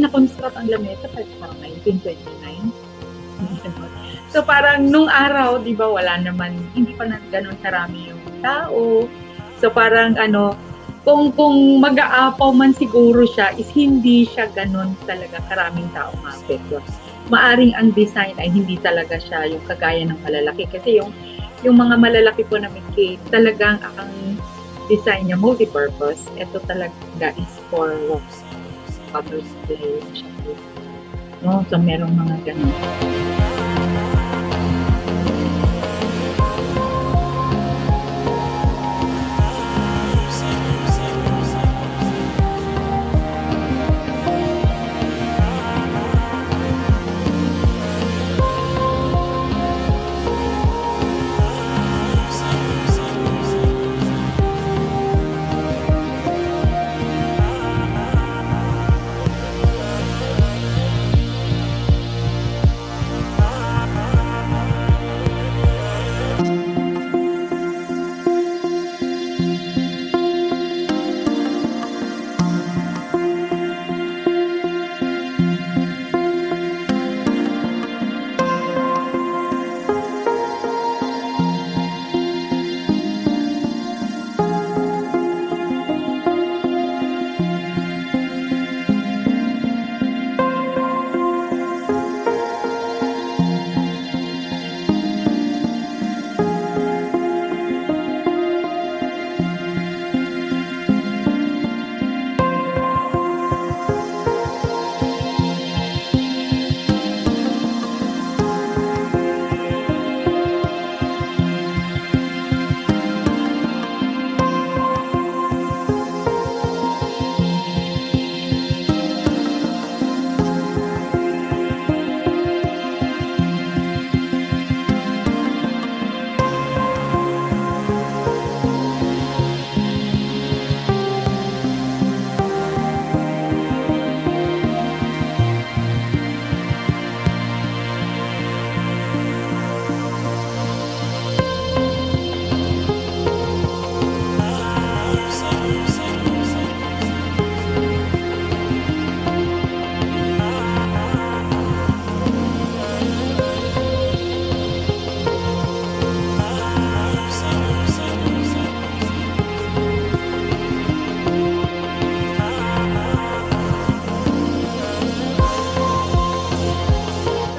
na-construct ang lamesa parang 1929. So parang nung araw, di ba, wala naman, hindi pa na ganun karami yung tao. So parang ano, kung mag-aapaw man siguro siya, is hindi siya ganun talaga karaming tao maapekto. Maaring ang design ay hindi talaga siya yung kagaya ng malalaki. Kasi yung mga malalaki po na may cake, talagang ang design niya multi-purpose. Ito talaga is for water display. No? So merong mga ganun.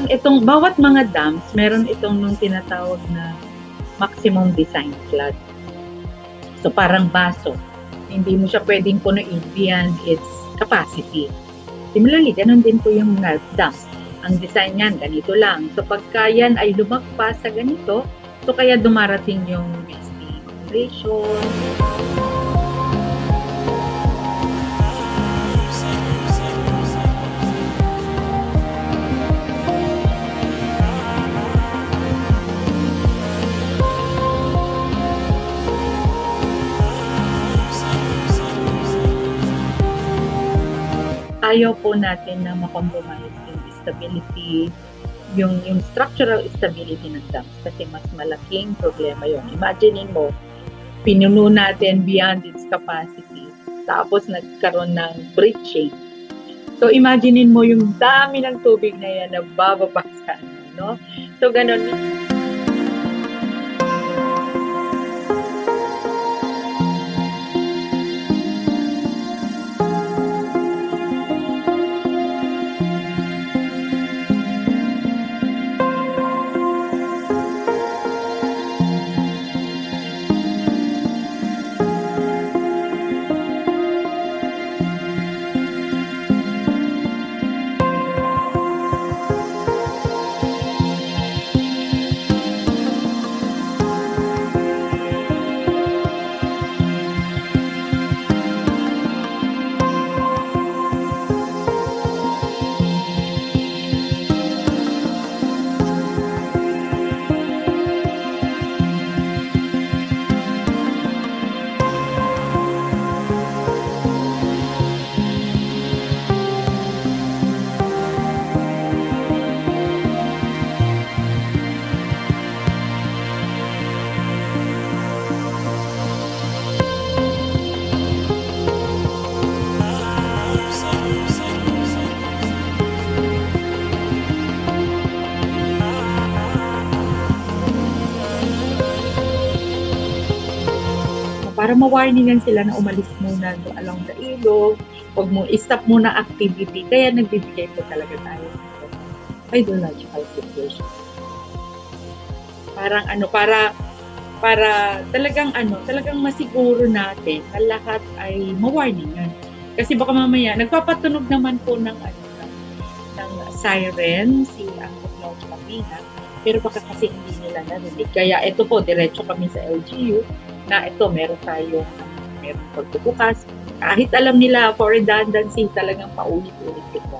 Itong bawat mga dams, meron itong nung tinatawag na maximum design flood. So parang baso. Hindi mo siya pwedeng punuin beyond its capacity. Similarly, ganun din po yung dams. Ang design niyan, ganito lang. So pagka yan ay lumagpas sa ganito, so kaya dumarating yung misting operation. Ayaw po natin na makompromise yung stability, yung structural stability ng dams kasi mas malaking problema yun. Imaginein mo, pinuno natin beyond its capacity, tapos nagkaroon ng breaching. So imaginein mo yung dami ng tubig na yan na bababa sa no? So ganun. para ma-warningan sila na umalis muna along the ilog, huwag mo i-stop muna activity. Kaya nagbibigay po talaga tayo ng hydrological situation. Parang para talagang masiguro natin na lahat ay ma-warningan. Kasi baka mamaya nagpapatunog naman po ng siren si Angkop North Camina, pero baka kasi hindi nila narinig. Kaya ito po, diretso kami sa LGU na ito meron pagbubukas. Kahit alam nila for redundancy, talagang paulit-ulit ito.